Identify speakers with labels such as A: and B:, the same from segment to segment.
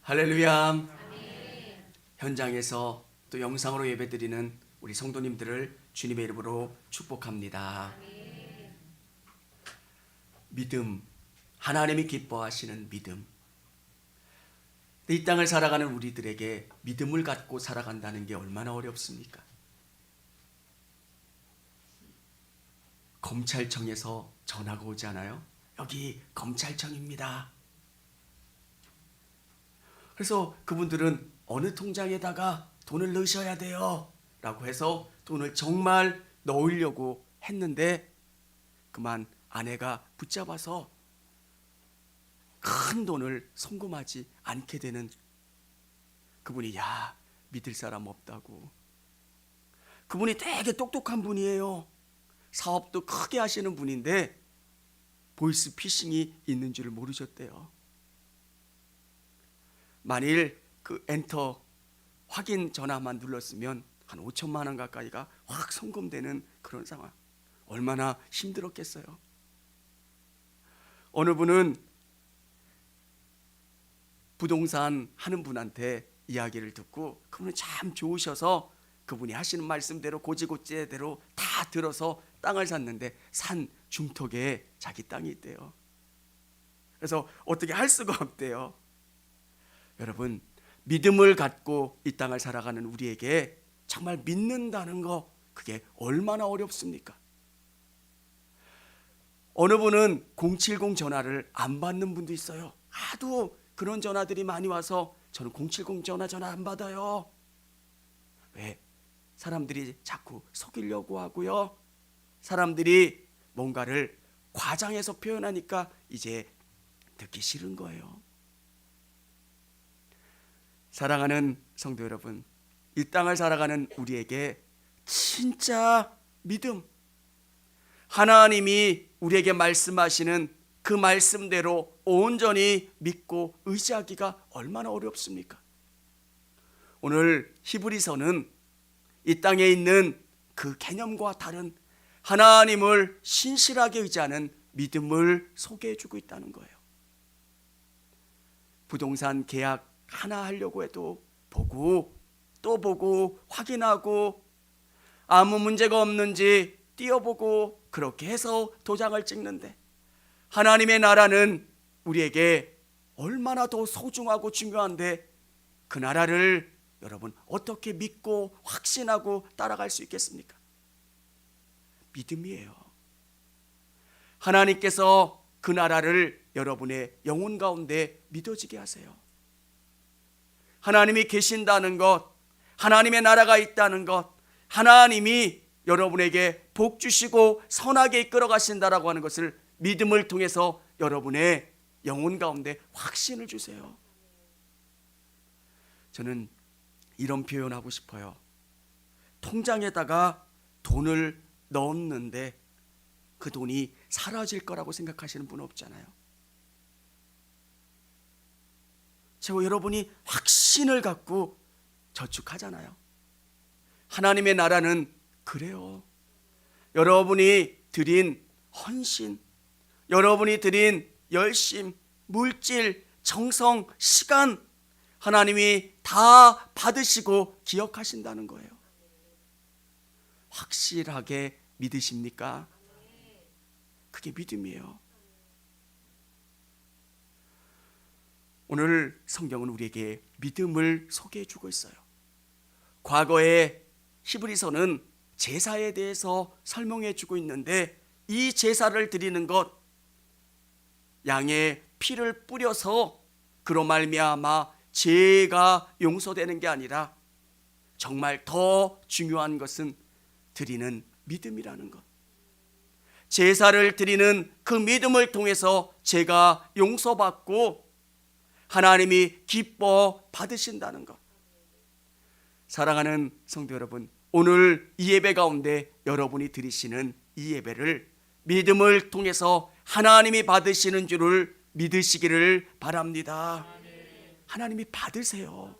A: 할렐루야. 현장에서 또 영상으로 예배드리는 우리 성도님들을 주님의 이름으로 축복합니다. 믿음, 하나님이 기뻐하시는 믿음. 이 땅을 살아가는 우리들에게 믿음을 갖고 살아간다는 게 얼마나 어렵습니까? 검찰청에서 전화가 오지 않아요? 여기 검찰청입니다. 그래서 그분들은 어느 통장에다가 돈을 넣으셔야 돼요 라고 해서 돈을 정말 넣으려고 했는데 그만 아내가 붙잡아서 큰 돈을 송금하지 않게 되는, 그분이 믿을 사람 없다고. 그분이 되게 똑똑한 분이에요. 사업도 크게 하시는 분인데 보이스 피싱이 있는 줄을 모르셨대요. 만일 그 엔터 확인 전화만 눌렀으면 한 5천만 원 가까이가 확 송금되는 그런 상황. 얼마나 힘들었겠어요. 어느 분은 부동산 하는 분한테 이야기를 듣고 그분은 참 좋으셔서 그분이 하시는 말씀대로 고지고지대로 다 들어서 땅을 샀는데 산 중턱에 자기 땅이 있대요. 그래서 어떻게 할 수가 없대요. 여러분, 믿음을 갖고 이 땅을 살아가는 우리에게 정말 믿는다는 거, 그게 얼마나 어렵습니까? 어느 분은 070 전화를 안 받는 분도 있어요. 하도 그런 전화들이 많이 와서 저는 070 전화 안 받아요. 왜? 사람들이 자꾸 속이려고 하고요. 사람들이 뭔가를 과장해서 표현하니까 이제 듣기 싫은 거예요. 사랑하는 성도 여러분, 이 땅을 살아가는 우리에게 진짜 믿음, 하나님이 우리에게 말씀하시는 그 말씀대로 온전히 믿고 의지하기가 얼마나 어렵습니까? 오늘 히브리서는 이 땅에 있는 그 개념과 다른 하나님을 신실하게 의지하는 믿음을 소개해주고 있다는 거예요. 부동산 계약 하나 하려고 해도 보고 또 보고 확인하고 아무 문제가 없는지 띄워보고 그렇게 해서 도장을 찍는데, 하나님의 나라는 우리에게 얼마나 더 소중하고 중요한데 그 나라를 여러분 어떻게 믿고 확신하고 따라갈 수 있겠습니까? 믿음이에요. 하나님께서 그 나라를 여러분의 영혼 가운데 믿어지게 하세요. 하나님이 계신다는 것, 하나님의 나라가 있다는 것, 하나님이 여러분에게 복 주시고 선하게 이끌어 가신다라고 하는 것을 믿음을 통해서 여러분의 영혼 가운데 확신을 주세요. 저는 이런 표현하고 싶어요. 통장에다가 돈을 넣었는데 그 돈이 사라질 거라고 생각하시는 분 없잖아요. 제가 여러분이 확신을 갖고 저축하잖아요. 하나님의 나라는 그래요. 여러분이 드린 헌신, 여러분이 드린 열심, 물질, 정성, 시간, 하나님이 다 받으시고 기억하신다는 거예요. 확실하게 믿으십니까? 그게 믿음이에요. 오늘 성경은 우리에게 믿음을 소개해 주고 있어요. 과거에 히브리서는 제사에 대해서 설명해 주고 있는데, 이 제사를 드리는 것, 양의 피를 뿌려서 그로 말미암아 죄가 용서되는 게 아니라 정말 더 중요한 것은 드리는 믿음이라는 것. 제사를 드리는 그 믿음을 통해서 죄가 용서받고 하나님이 기뻐 받으신다는 것. 사랑하는 성도 여러분, 오늘 이 예배 가운데 여러분이 드리시는 이 예배를 믿음을 통해서 하나님이 받으시는 줄을 믿으시기를 바랍니다. 하나님이 받으세요.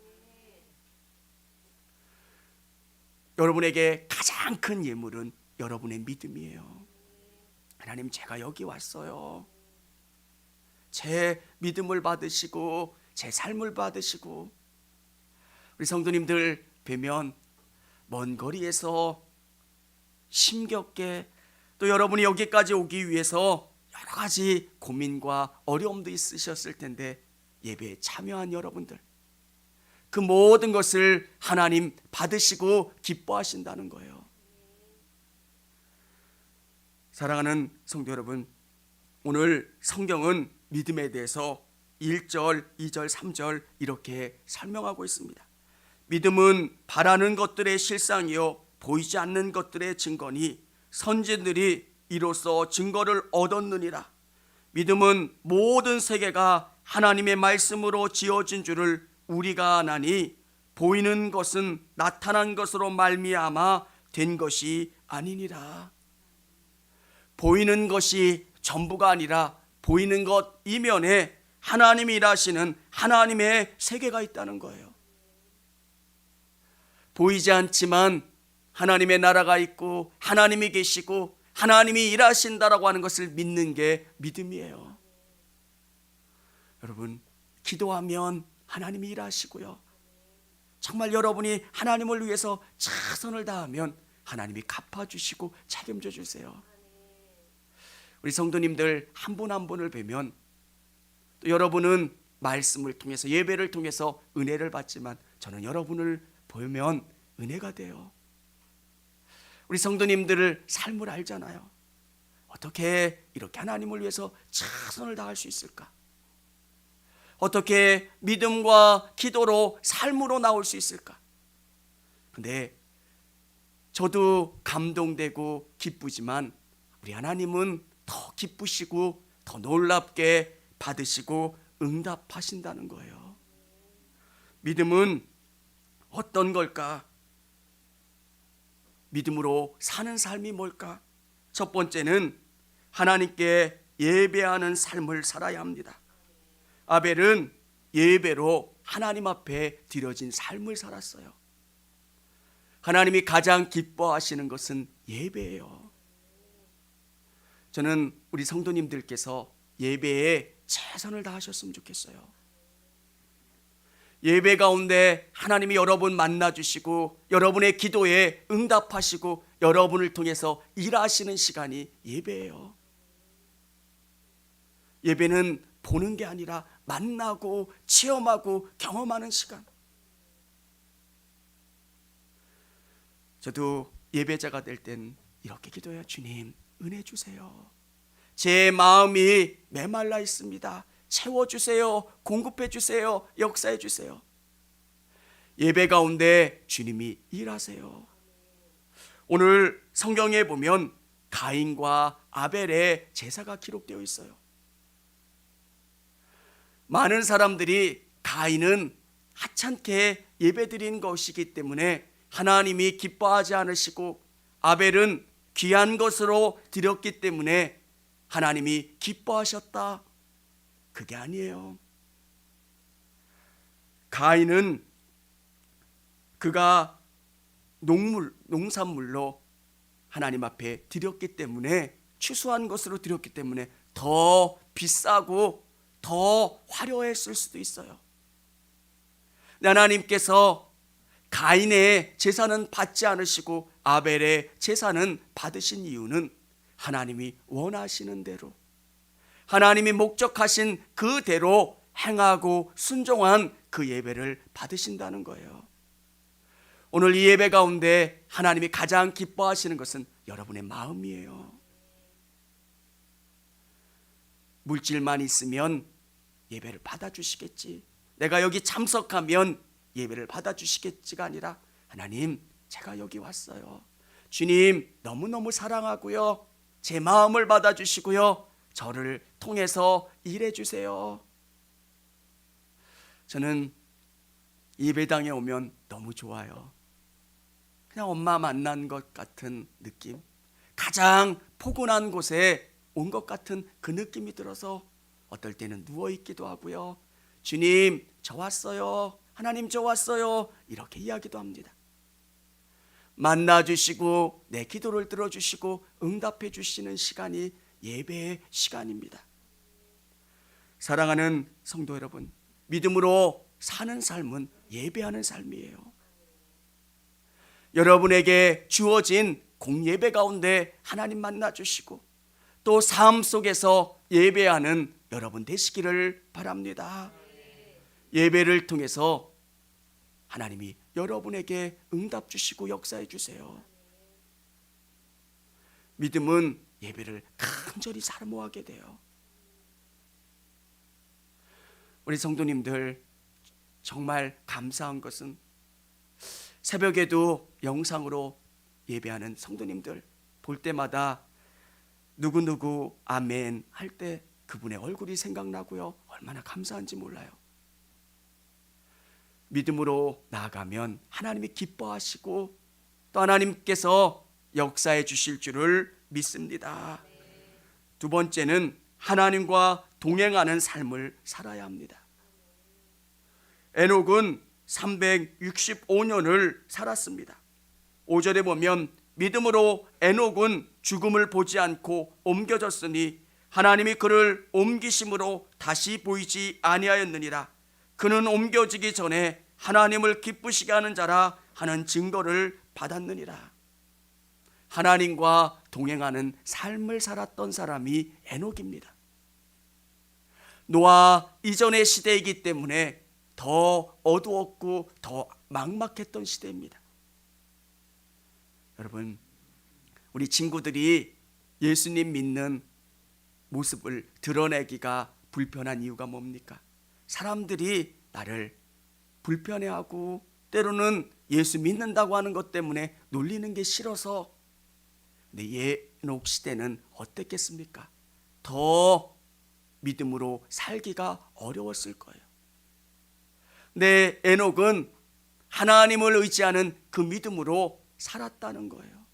A: 여러분에게 가장 큰 예물은 여러분의 믿음이에요. 하나님, 제가 여기 왔어요. 제 믿음을 받으시고 제 삶을 받으시고, 우리 성도님들 뵈면 먼 거리에서 힘겹게 또 여러분이 여기까지 오기 위해서 여러 가지 고민과 어려움도 있으셨을 텐데 예배에 참여한 여러분들, 그 모든 것을 하나님 받으시고 기뻐하신다는 거예요. 사랑하는 성도 여러분, 오늘 성경은 믿음에 대해서 1절, 2절, 3절 이렇게 설명하고 있습니다. 믿음은 바라는 것들의 실상이요 보이지 않는 것들의 증거니 선지들이 이로써 증거를 얻었느니라. 믿음은 모든 세계가 하나님의 말씀으로 지어진 줄을 우리가 아나니 보이는 것은 나타난 것으로 말미암아 된 것이 아니니라. 보이는 것이 전부가 아니라 보이는 것 이면에 하나님이 일하시는 하나님의 세계가 있다는 거예요. 보이지 않지만 하나님의 나라가 있고 하나님이 계시고 하나님이 일하신다라고 하는 것을 믿는 게 믿음이에요. 여러분, 기도하면 하나님이 일하시고요, 정말 여러분이 하나님을 위해서 최선을 다하면 하나님이 갚아주시고 책임져 주세요. 우리 성도님들 한 분 한 분을 뵈면 또 여러분은 말씀을 통해서 예배를 통해서 은혜를 받지만 저는 여러분을 보면 은혜가 돼요. 우리 성도님들을 삶을 알잖아요. 어떻게 이렇게 하나님을 위해서 최선을 다할 수 있을까? 어떻게 믿음과 기도로 삶으로 나올 수 있을까? 근데 저도 감동되고 기쁘지만 우리 하나님은 더 기쁘시고 더 놀랍게 받으시고 응답하신다는 거예요. 믿음은 어떤 걸까? 믿음으로 사는 삶이 뭘까? 첫 번째는 하나님께 예배하는 삶을 살아야 합니다. 아벨은 예배로 하나님 앞에 드려진 삶을 살았어요. 하나님이 가장 기뻐하시는 것은 예배예요. 저는 우리 성도님들께서 예배에 최선을 다하셨으면 좋겠어요. 예배 가운데 하나님이 여러분 만나주시고 여러분의 기도에 응답하시고 여러분을 통해서 일하시는 시간이 예배예요. 예배는 보는 게 아니라 만나고 체험하고 경험하는 시간. 저도 예배자가 될 땐 이렇게 기도해요. 주님, 은혜 주세요. 제 마음이 메말라 있습니다. 채워주세요. 공급해주세요. 역사해주세요. 예배 가운데 주님이 일하세요. 오늘 성경에 보면 가인과 아벨의 제사가 기록되어 있어요. 많은 사람들이 가인은 하찮게 예배드린 것이기 때문에 하나님이 기뻐하지 않으시고 아벨은 귀한 것으로 드렸기 때문에 하나님이 기뻐하셨다. 그게 아니에요. 가인은 그가 농산물로 하나님 앞에 드렸기 때문에, 추수한 것으로 드렸기 때문에 더 비싸고 더 화려했을 수도 있어요. 하나님께서 가인의 제사는 받지 않으시고 아벨의 제사는 받으신 이유는 하나님이 원하시는 대로, 하나님이 목적하신 그대로 행하고 순종한 그 예배를 받으신다는 거예요. 오늘 이 예배 가운데 하나님이 가장 기뻐하시는 것은 여러분의 마음이에요. 물질만 있으면 예배를 받아주시겠지, 내가 여기 참석하면 예배를 받아주시겠지가 아니라, 하나님, 제가 여기 왔어요. 주님, 너무너무 사랑하고요, 제 마음을 받아주시고요, 저를 통해서 일해주세요. 저는 예배당에 오면 너무 좋아요. 그냥 엄마 만난 것 같은 느낌, 가장 포근한 곳에 온 것 같은 그 느낌이 들어서 어떨 때는 누워있기도 하고요, 주님, 저 왔어요, 하나님 저 왔어요, 이렇게 이야기도 합니다. 만나주시고 내 기도를 들어주시고 응답해 주시는 시간이 예배의 시간입니다. 사랑하는 성도 여러분, 믿음으로 사는 삶은 예배하는 삶이에요. 여러분에게 주어진 공예배 가운데 하나님 만나주시고 또 삶 속에서 예배하는 여러분 되시기를 바랍니다. 예배를 통해서 하나님이 여러분에게 응답 주시고 역사해 주세요. 믿음은 예배를 간절히 사모하게 돼요. 우리 성도님들 정말 감사한 것은 새벽에도 영상으로 예배하는 성도님들 볼 때마다 누구누구 아멘 할 때 그분의 얼굴이 생각나고요. 얼마나 감사한지 몰라요. 믿음으로 나아가면 하나님이 기뻐하시고 또 하나님께서 역사해 주실 줄을 믿습니다. 두 번째는 하나님과 동행하는 삶을 살아야 합니다. 에녹은 365년을 살았습니다. 5절에 보면 믿음으로 에녹은 죽음을 보지 않고 옮겨졌으니 하나님이 그를 옮기심으로 다시 보이지 아니하였느니라. 그는 옮겨지기 전에 하나님을 기쁘시게 하는 자라 하는 증거를 받았느니라. 하나님과 동행하는 삶을 살았던 사람이 에녹입니다. 노아 이전의 시대이기 때문에 더 어두웠고 더 막막했던 시대입니다. 여러분, 우리 친구들이 예수님 믿는 모습을 드러내기가 불편한 이유가 뭡니까? 사람들이 나를 불편해하고 때로는 예수 믿는다고 하는 것 때문에 놀리는 게 싫어서. 근데 에녹 시대는 어땠겠습니까? 더 믿음으로 살기가 어려웠을 거예요. 근데 에녹은 하나님을 의지하는 그 믿음으로 살았다는 거예요.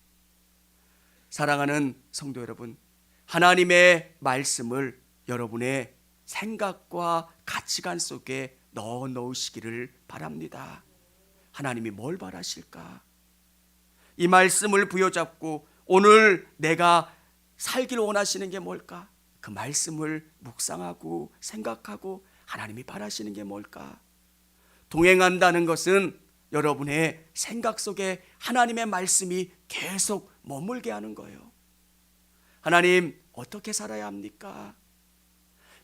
A: 사랑하는 성도 여러분, 하나님의 말씀을 여러분의 생각과 가치관 속에 넣어 놓으시기를 바랍니다. 하나님이 뭘 바라실까? 이 말씀을 부여잡고 오늘 내가 살기를 원하시는 게 뭘까? 그 말씀을 묵상하고 생각하고 하나님이 바라시는 게 뭘까? 동행한다는 것은 여러분의 생각 속에 하나님의 말씀이 계속 머물게 하는 거예요. 하나님, 어떻게 살아야 합니까?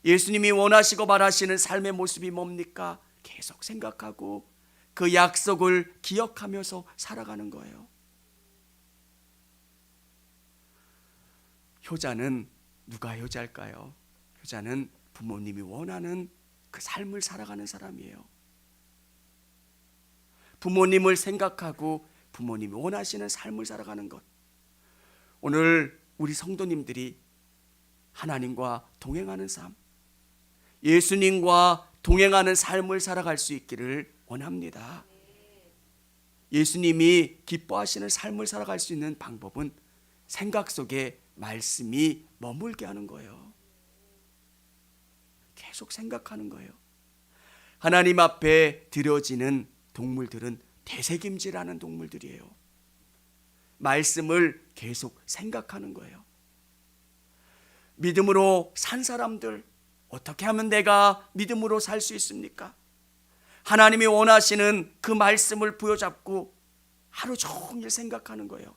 A: 예수님이 원하시고 바라시는 삶의 모습이 뭡니까? 계속 생각하고 그 약속을 기억하면서 살아가는 거예요. 효자는 누가 효자일까요? 효자는 부모님이 원하는 그 삶을 살아가는 사람이에요. 부모님을 생각하고 부모님이 원하시는 삶을 살아가는 것. 오늘 우리 성도님들이 하나님과 동행하는 삶, 예수님과 동행하는 삶을 살아갈 수 있기를 원합니다. 예수님이 기뻐하시는 삶을 살아갈 수 있는 방법은 생각 속에 말씀이 머물게 하는 거예요. 계속 생각하는 거예요. 하나님 앞에 드려지는 동물들은 되새김질하는 동물들이에요. 말씀을 계속 생각하는 거예요. 믿음으로 산 사람들, 어떻게 하면 내가 믿음으로 살 수 있습니까? 하나님이 원하시는 그 말씀을 부여잡고 하루 종일 생각하는 거예요.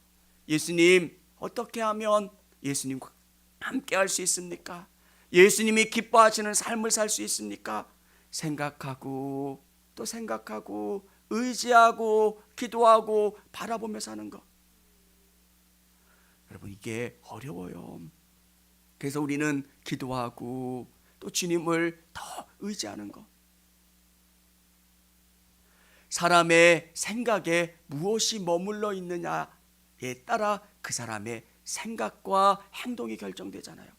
A: 예수님, 어떻게 하면 예수님과 함께 할 수 있습니까? 예수님이 기뻐하시는 삶을 살 수 있습니까? 생각하고 또 생각하고 의지하고 기도하고 바라보며 사는 것. 여러분, 이게 어려워요. 그래서 우리는 기도하고 또 주님을 더 의지하는 것. 사람의 생각에 무엇이 머물러 있느냐에 따라 그 사람의 생각과 행동이 결정되잖아요.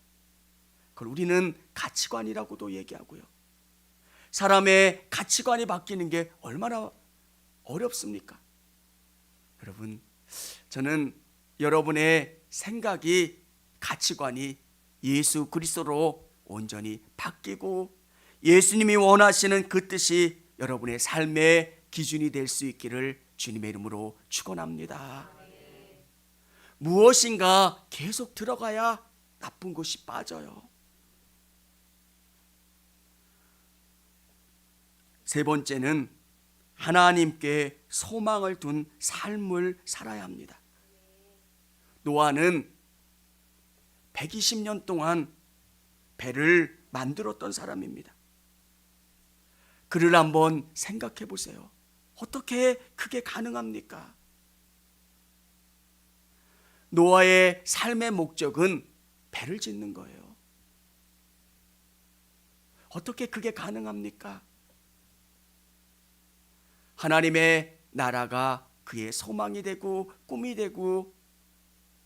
A: 그걸 우리는 가치관이라고도 얘기하고요. 사람의 가치관이 바뀌는 게 얼마나 어렵습니까? 여러분, 저는 여러분의 생각이, 가치관이 예수 그리스도로 온전히 바뀌고 예수님이 원하시는 그 뜻이 여러분의 삶의 기준이 될 수 있기를 주님의 이름으로 축원합니다. 무엇인가 계속 들어가야 나쁜 것이 빠져요. 세 번째는 하나님께 소망을 둔 삶을 살아야 합니다. 노아는 120년 동안 배를 만들었던 사람입니다. 그를 한번 생각해 보세요. 어떻게 그게 가능합니까? 노아의 삶의 목적은 배를 짓는 거예요. 어떻게 그게 가능합니까? 하나님의 나라가 그의 소망이 되고 꿈이 되고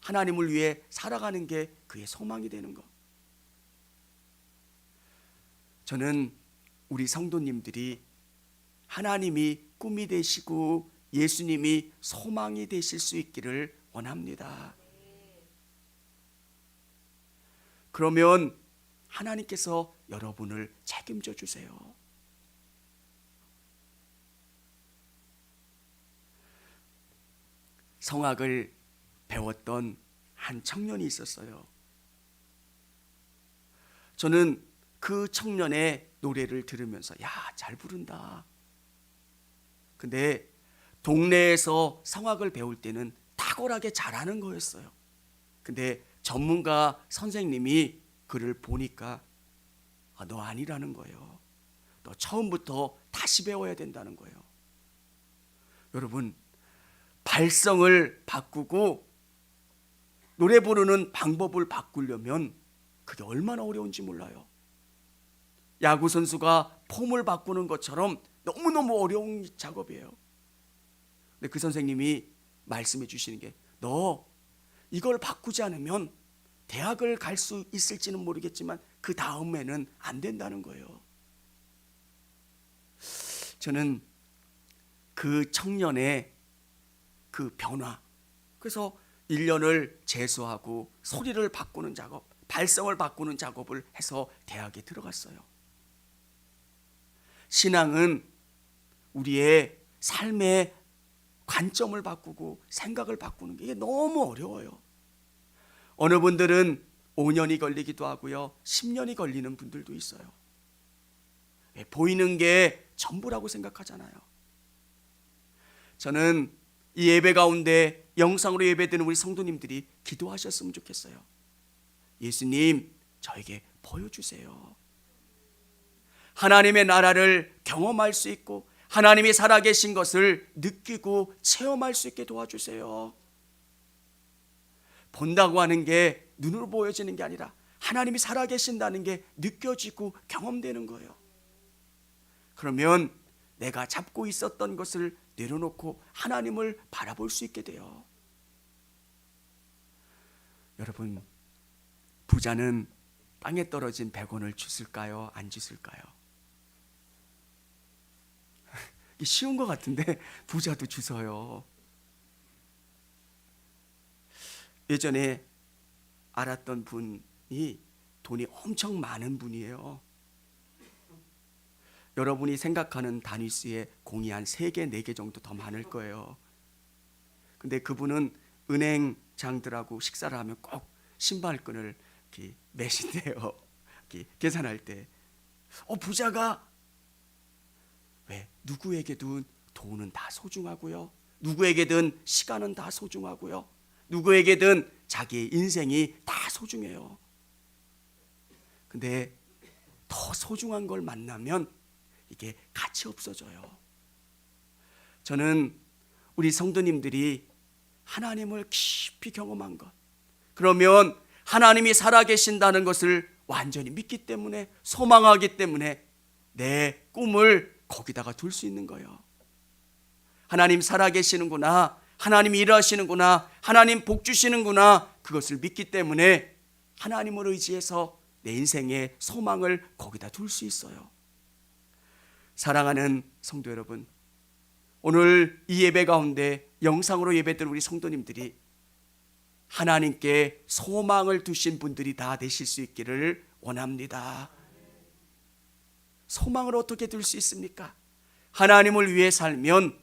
A: 하나님을 위해 살아가는 게 그의 소망이 되는 것. 저는 우리 성도님들이 하나님이 꿈이 되시고 예수님이 소망이 되실 수 있기를 원합니다. 그러면 하나님께서 여러분을 책임져 주세요. 성악을 배웠던 한 청년이 있었어요. 저는 그 청년의 노래를 들으면서 야, 잘 부른다. 근데 동네에서 성악을 배울 때는 탁월하게 잘하는 거였어요. 근데 전문가 선생님이 그를 보니까 너 아니라는 거예요. 너 처음부터 다시 배워야 된다는 거예요. 여러분, 발성을 바꾸고 노래 부르는 방법을 바꾸려면 그게 얼마나 어려운지 몰라요. 야구 선수가 폼을 바꾸는 것처럼 너무너무 어려운 작업이에요. 근데 그 선생님이 말씀해 주시는 게 너 이걸 바꾸지 않으면 대학을 갈 수 있을지는 모르겠지만 그 다음에는 안 된다는 거예요. 저는 그 청년의 그 변화, 그래서 1년을 재수하고 소리를 바꾸는 작업, 발성을 바꾸는 작업을 해서 대학에 들어갔어요. 신앙은 우리의 삶의 관점을 바꾸고 생각을 바꾸는 게 이게 너무 어려워요. 어느 분들은 5년이 걸리기도 하고요, 10년이 걸리는 분들도 있어요. 보이는 게 전부라고 생각하잖아요. 저는 이 예배 가운데 영상으로 예배드리는 우리 성도님들이 기도하셨으면 좋겠어요. 예수님, 저에게 보여주세요. 하나님의 나라를 경험할 수 있고 하나님이 살아계신 것을 느끼고 체험할 수 있게 도와주세요. 본다고 하는 게 눈으로 보여지는 게 아니라 하나님이 살아계신다는 게 느껴지고 경험되는 거예요. 그러면 내가 잡고 있었던 것을 내려놓고 하나님을 바라볼 수 있게 돼요. 여러분, 부자는 땅에 떨어진 100원을 주실까요? 안 주실까요? 쉬운 것 같은데 부자도 주서요. 예전에 알았던 분이 돈이 엄청 많은 분이에요. 여러분이 생각하는 단위수의 공이 한 3개, 4개 정도 더 많을 거예요. 근데 그분은 은행장들하고 식사를 하면 꼭 신발끈을 이렇게 매신대요. 이렇게 계산할 때. 부자가 왜? 누구에게든 돈은 다 소중하고요. 누구에게든 시간은 다 소중하고요. 누구에게든 자기의 인생이 다 소중해요. 근데 더 소중한 걸 만나면 이게 가치 없어져요. 저는 우리 성도님들이 하나님을 깊이 경험한 것, 그러면 하나님이 살아계신다는 것을 완전히 믿기 때문에, 소망하기 때문에 내 꿈을 거기다가 둘 수 있는 거예요. 하나님 살아계시는구나, 하나님 일하시는구나, 하나님 복 주시는구나, 그것을 믿기 때문에 하나님을 의지해서 내 인생의 소망을 거기다 둘 수 있어요. 사랑하는 성도 여러분, 오늘 이 예배 가운데 영상으로 예배드린 우리 성도님들이 하나님께 소망을 두신 분들이 다 되실 수 있기를 원합니다. 소망을 어떻게 둘 수 있습니까? 하나님을 위해 살면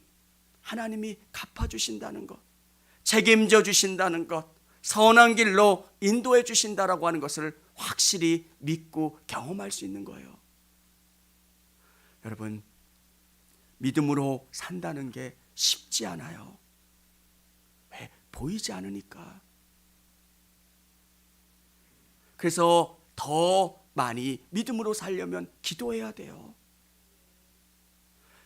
A: 하나님이 갚아주신다는 것, 책임져 주신다는 것, 선한 길로 인도해 주신다라고 하는 것을 확실히 믿고 경험할 수 있는 거예요. 여러분, 믿음으로 산다는 게 쉽지 않아요. 왜? 보이지 않으니까. 그래서 더 많이 믿음으로 살려면 기도해야 돼요.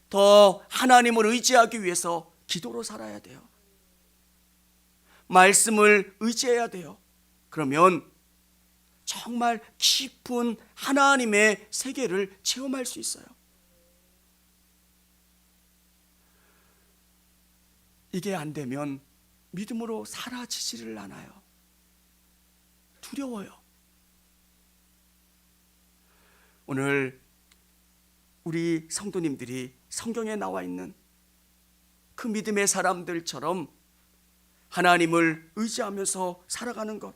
A: 더 하나님을 의지하기 위해서 기도로 살아야 돼요. 말씀을 의지해야 돼요. 그러면 정말 깊은 하나님의 세계를 체험할 수 있어요. 이게 안 되면 믿음으로 사라지지를 않아요. 두려워요. 오늘 우리 성도님들이 성경에 나와 있는 그 믿음의 사람들처럼 하나님을 의지하면서 살아가는 것,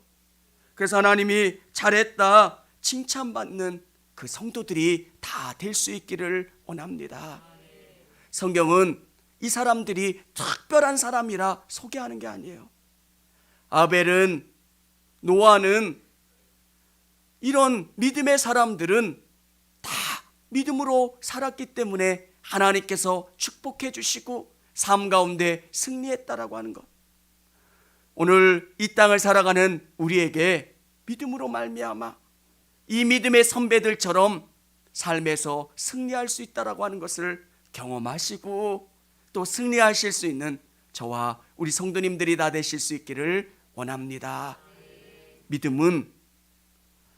A: 그래서 하나님이 잘했다 칭찬받는 그 성도들이 다 될 수 있기를 원합니다. 성경은 이 사람들이 특별한 사람이라 소개하는 게 아니에요. 아벨은, 노아는, 이런 믿음의 사람들은 다 믿음으로 살았기 때문에 하나님께서 축복해 주시고 삶 가운데 승리했다라고 하는 것. 오늘 이 땅을 살아가는 우리에게 믿음으로 말미암아 이 믿음의 선배들처럼 삶에서 승리할 수 있다라고 하는 것을 경험하시고 또 승리하실 수 있는 저와 우리 성도님들이 다 되실 수 있기를 원합니다. 믿음은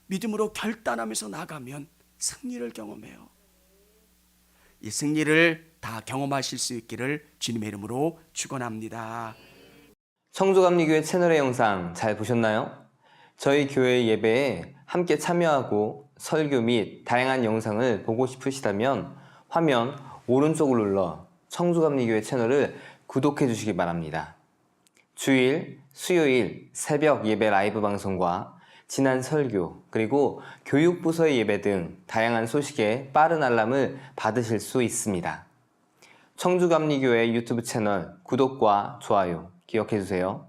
A: 믿음으로 결단하면서 나가면 승리를 경험해요. 이 승리를 다 경험하실 수 있기를 주님의 이름으로 축원합니다.
B: 청주감리교회 채널의 영상 잘 보셨나요? 저희 교회 예배에 함께 참여하고 설교 및 다양한 영상을 보고 싶으시다면 화면 오른쪽을 눌러 청주감리교회 채널을 구독해 주시기 바랍니다. 주일, 수요일 새벽 예배 라이브 방송과 지난 설교, 그리고 교육부서의 예배 등 다양한 소식에 빠른 알람을 받으실 수 있습니다. 청주감리교회 유튜브 채널 구독과 좋아요 기억해 주세요.